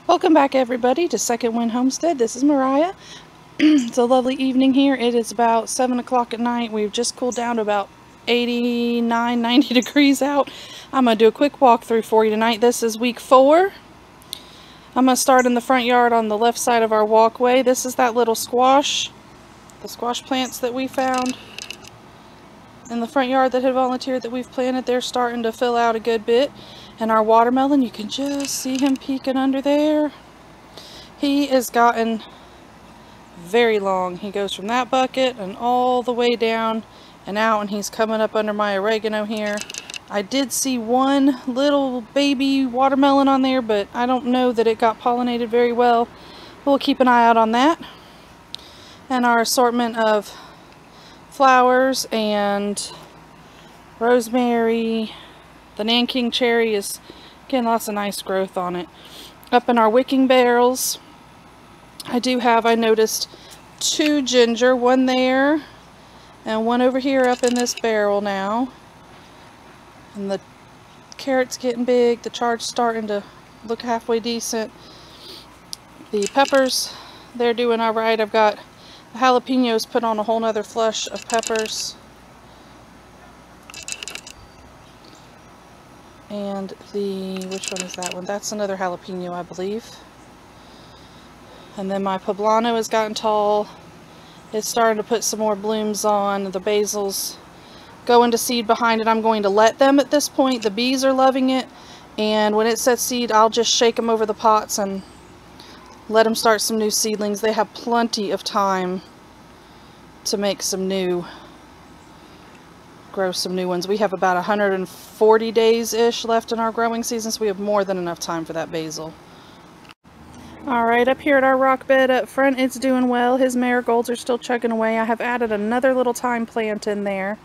Welcome back everybody to Second Wind Homestead. This is Mariah. It's a lovely evening here. It is about 7 o'clock at night. We've just cooled down to about 89, 90 degrees out. I'm going to do a quick walkthrough for you tonight. This is week 4. I'm going to start in the front yard on the left side of our walkway. This is that little squash, the squash plants that we found in the front yard that had volunteered that we've planted. They're starting to fill out a good bit. And our watermelon, you can just see him peeking under there. He has gotten very long. He goes from that bucket and all the way down and out, and he's coming up under my oregano here. I did see one little baby watermelon on there, but I don't know that it got pollinated very well. We'll keep an eye out on that. And our assortment of flowers and rosemary. The Nanking cherry is getting lots of nice growth on it. Up in our wicking barrels, I noticed 2 ginger, one there and one over here up in this barrel now. And the carrot's getting big, the chard's starting to look halfway decent. The peppers, they're doing alright. I've got the jalapenos put on a whole nother flush of peppers. And which one is that one? That's another jalapeno, I believe. And then my poblano has gotten tall. It's starting to put some more blooms on. The basil's going to seed behind it. I'm going to let them at this point. The bees are loving it. And when it sets seed, I'll just shake them over the pots and let them start some new seedlings. They have plenty of time to make some new, grow some new ones. We have about 140 days-ish left in our growing season, so we have more than enough time for that basil. Alright, up here at our rock bed up front, it's doing well. His marigolds are still chugging away. I have added another little thyme plant in there.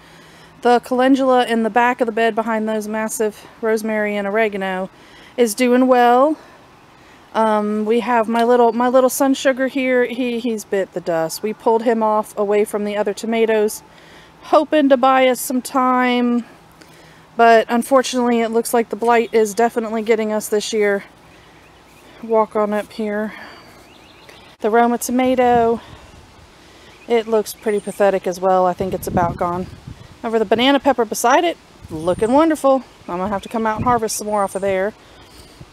The calendula in the back of the bed behind those massive rosemary and oregano is doing well. We have my little sun sugar here. He's bit the dust. We pulled him off away from the other tomatoes, hoping to buy us some time, but unfortunately it looks like the blight is definitely getting us this year. Walk on up here. The Roma tomato, it looks pretty pathetic as well. I think it's about gone. Over the banana pepper beside it, looking wonderful. I'm gonna have to come out and harvest some more off of there.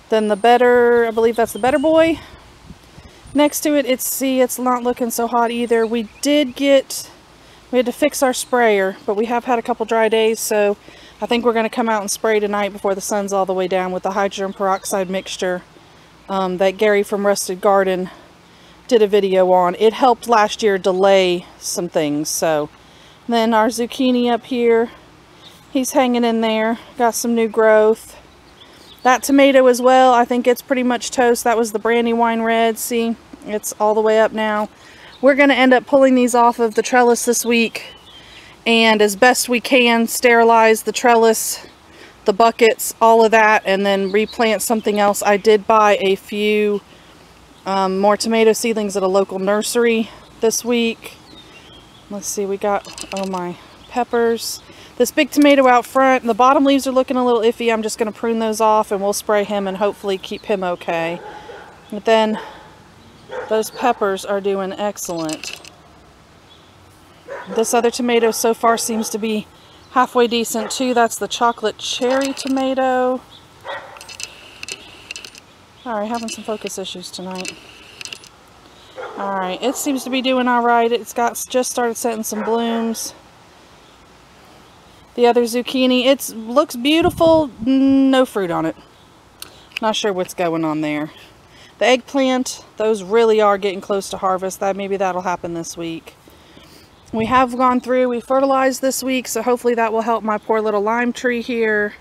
Then the better, I believe that's the better boy. Next to it, it's not looking so hot either. We had to fix our sprayer, but we have had a couple dry days, so I think we're going to come out and spray tonight before the sun's all the way down with the hydrogen peroxide mixture that Gary from Rusted Garden did a video on. It helped last year delay some things. So then our zucchini up here, he's hanging in there, got some new growth. That tomato as well, I think it's pretty much toast. That was the Brandywine Red. See, it's all the way up now. We're going to end up pulling these off of the trellis this week, and as best we can sterilize the trellis, the buckets, all of that, and then replant something else. I did buy a few more tomato seedlings at a local nursery this week. Let's see, we got, oh my, peppers. This big tomato out front, the bottom leaves are looking a little iffy. I'm just going to prune those off and we'll spray him and hopefully keep him okay. But then those peppers are doing excellent. This other tomato so far seems to be halfway decent too. That's the chocolate cherry tomato. Alright, having some focus issues tonight. Alright, it seems to be doing alright. It's just started setting some blooms. The other zucchini, it looks beautiful, no fruit on it. Not sure what's going on there. The eggplant, those really are getting close to harvest. Maybe that'll happen this week. We have gone through, we fertilized this week, so hopefully that will help my poor little lime tree here.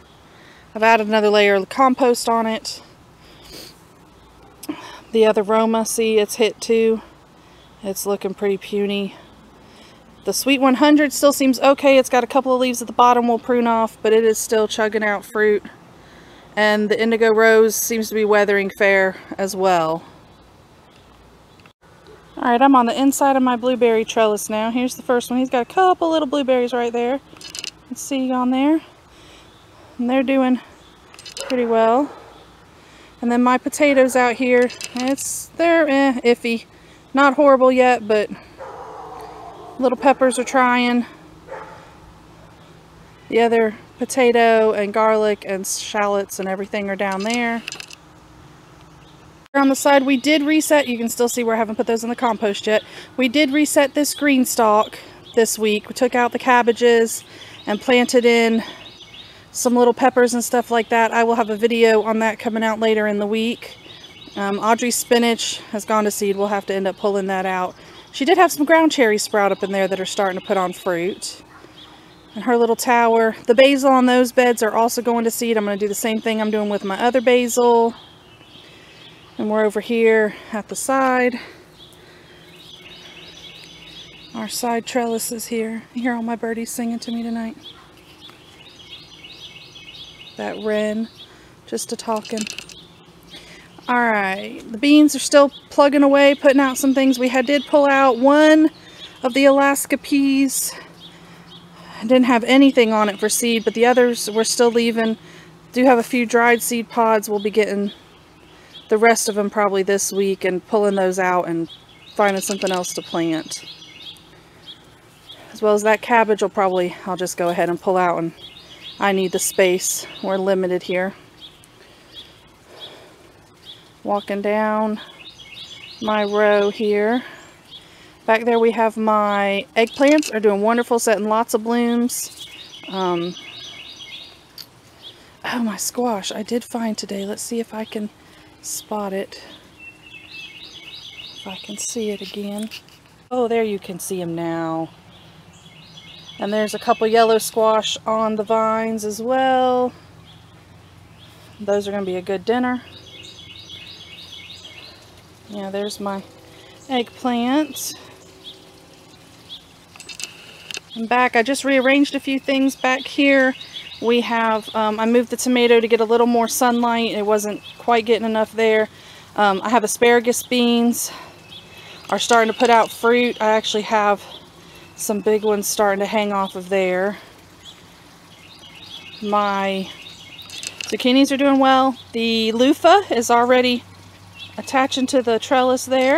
I've added another layer of compost on it. The other Roma, see, it's hit too. It's looking pretty puny. The Sweet 100 still seems okay. It's got a couple of leaves at the bottom we'll prune off, but it is still chugging out fruit. And the Indigo Rose seems to be weathering fair as well. Alright, I'm on the inside of my blueberry trellis now. Here's the first one. He's got a couple little blueberries right there. Let's see on there. And they're doing pretty well. And then my potatoes out here, they're iffy. Not horrible yet, but little peppers are trying. The other potato and garlic and shallots and everything are down there. On the side we did reset, you can still see where I haven't put those in the compost yet. We did reset this green stalk this week. We took out the cabbages and planted in some little peppers and stuff like that. I will have a video on that coming out later in the week. Audrey's spinach has gone to seed. We'll have to end up pulling that out. She did have some ground cherries sprout up in there that are starting to put on fruit. And her little tower. The basil on those beds are also going to seed. I'm going to do the same thing I'm doing with my other basil. And we're over here at the side. Our side trellis is here. You hear all my birdies singing to me tonight? That wren just a-talking. Alright, the beans are still plugging away, putting out some things. We did pull out one of the Alaska peas. I didn't have anything on it for seed, but the others we're still leaving. Do have a few dried seed pods. We'll be getting the rest of them probably this week and pulling those out and finding something else to plant. As well as that cabbage I'll just go ahead and pull out, and I need the space. We're limited here. Walking down my row here. Back there we have my eggplants. Are doing wonderful, setting lots of blooms. Oh, my squash I did find today. Let's see if I can spot it. If I can see it again. Oh, there you can see them now. And there's a couple yellow squash on the vines as well. Those are going to be a good dinner. Yeah, there's my eggplant. And back, I just rearranged a few things back here. We have, I moved the tomato to get a little more sunlight. It wasn't quite getting enough there. I have asparagus beans are starting to put out fruit. I actually have some big ones starting to hang off of there. My zucchinis are doing well. The loofah is already attaching to the trellis there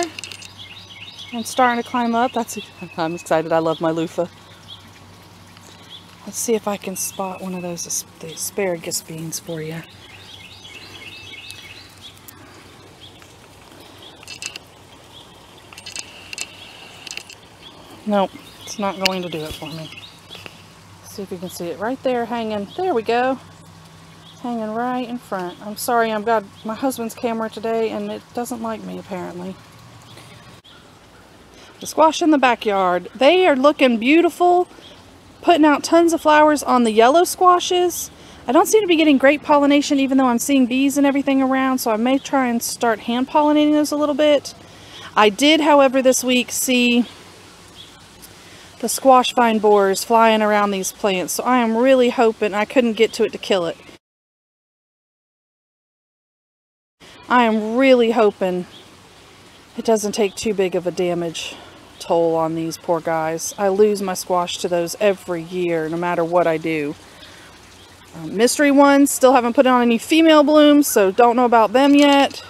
and starting to climb up. I'm excited. I love my loofah. Let's see if I can spot one of those the asparagus beans for you. Nope, it's not going to do it for me. Let's see if you can see it right there hanging. There we go. Hanging right in front. I'm sorry, I've got my husband's camera today and it doesn't like me apparently. The squash in the backyard. They are looking beautiful. Putting out tons of flowers on the yellow squashes. I don't seem to be getting great pollination even though I'm seeing bees and everything around, so I may try and start hand pollinating those a little bit. I did, however, this week see the squash vine borers flying around these plants, so I am really hoping I couldn't get to it to kill it. I am really hoping it doesn't take too big of a damage toll on these poor guys. I lose my squash to those every year, no matter what I do. Mystery ones, still haven't put on any female blooms, so don't know about them yet.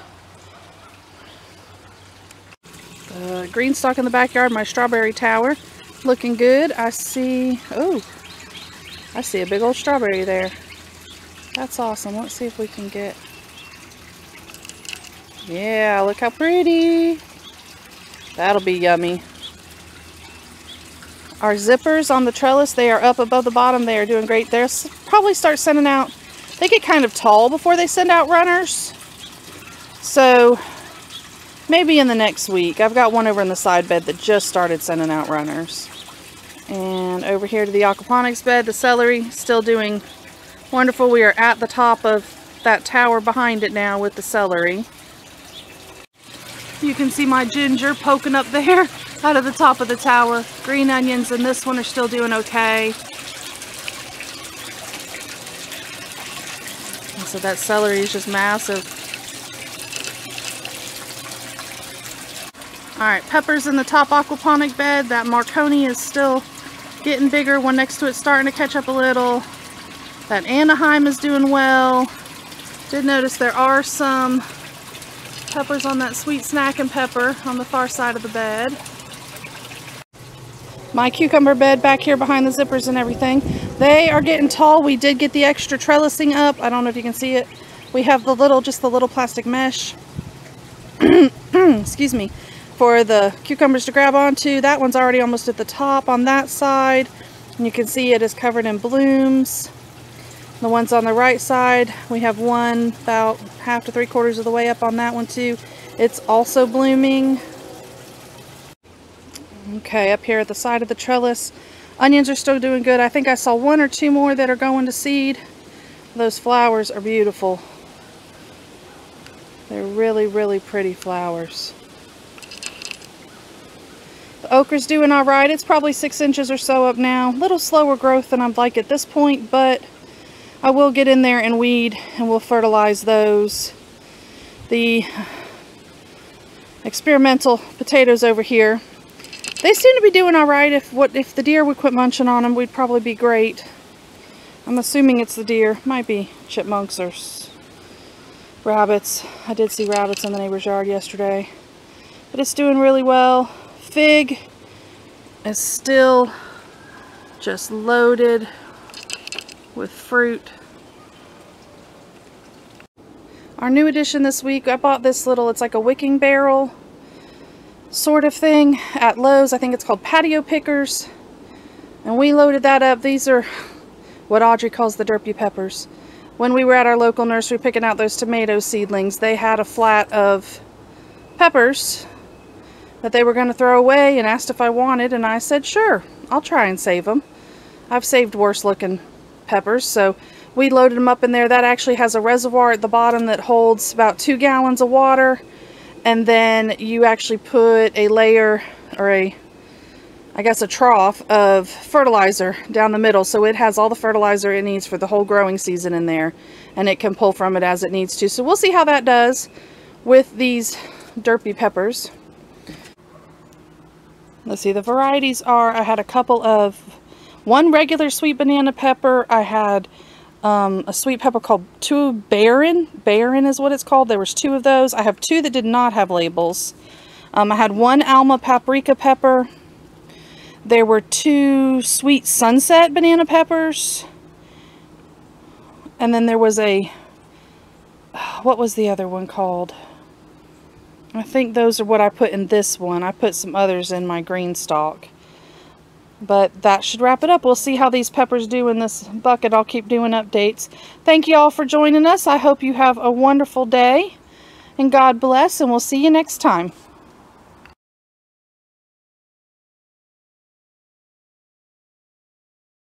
Green stalk in the backyard, my strawberry tower, looking good. I see a big old strawberry there. That's awesome. Let's see if we can get... Yeah, look how pretty. That'll be yummy. Our zippers on the trellis, they are up above the bottom. They are doing great. They'll probably start sending out, they get kind of tall before they send out runners. So maybe in the next week. I've got one over in the side bed that just started sending out runners. And over here to the aquaponics bed, the celery still doing wonderful. We are at the top of that tower behind it now with the celery. You can see my ginger poking up there out of the top of the tower. Green onions and this one are still doing okay. And so that celery is just massive. Alright, peppers in the top aquaponic bed. That Marconi is still getting bigger. One next to it starting to catch up a little. That Anaheim is doing well. Did notice there are some peppers on that sweet snack and pepper on the far side of the bed. My cucumber bed back here behind the zippers and everything, they are getting tall. We did get the extra trellising up. I don't know if you can see it. We have the little, just the little plastic mesh, excuse me, for the cucumbers to grab onto. That one's already almost at the top on that side. And you can see it is covered in blooms. The ones on the right side, we have one about half to 3/4 of the way up on that one too. It's also blooming. Okay, up here at the side of the trellis, onions are still doing good. I think I saw 1 or 2 more that are going to seed. Those flowers are beautiful. They're really, really pretty flowers. The okra's doing all right. It's probably 6 inches or so up now. A little slower growth than I'd like at this point, but I will get in there and weed, and we'll fertilize those. The experimental potatoes over here, they seem to be doing all right. If the deer would quit munching on them, we'd probably be great. I'm assuming it's the deer. Might be chipmunks or rabbits. I did see rabbits in the neighbor's yard yesterday. But it's doing really well. Fig is still just loaded with fruit. Our new addition this week, I bought this little, it's like a wicking barrel sort of thing at Lowe's. I think it's called patio pickers. And we loaded that up. These are what Audrey calls the Derpy peppers. When we were at our local nursery picking out those tomato seedlings, they had a flat of peppers that they were going to throw away and asked if I wanted, and I said sure, I'll try and save them. I've saved worse looking peppers, so we loaded them up in there. That actually has a reservoir at the bottom that holds about 2 gallons of water, and then you actually put a layer, or I guess a trough of fertilizer down the middle, so it has all the fertilizer it needs for the whole growing season in there, and it can pull from it as it needs to. So we'll see how that does with these Derpy peppers. Let's see, the varieties are, I had a couple of, 1 regular sweet banana pepper. I had a sweet pepper called 2 Baron is what it's called. There was 2 of those. I have 2 that did not have labels. I had 1 Alma paprika pepper. There were 2 sweet sunset banana peppers. And then there was a, what was the other one called? I think those are what I put in this one. I put some others in my green stalk. But that should wrap it up. We'll see how these peppers do in this bucket. I'll keep doing updates. Thank you all for joining us. I hope you have a wonderful day. And God bless. And we'll see you next time.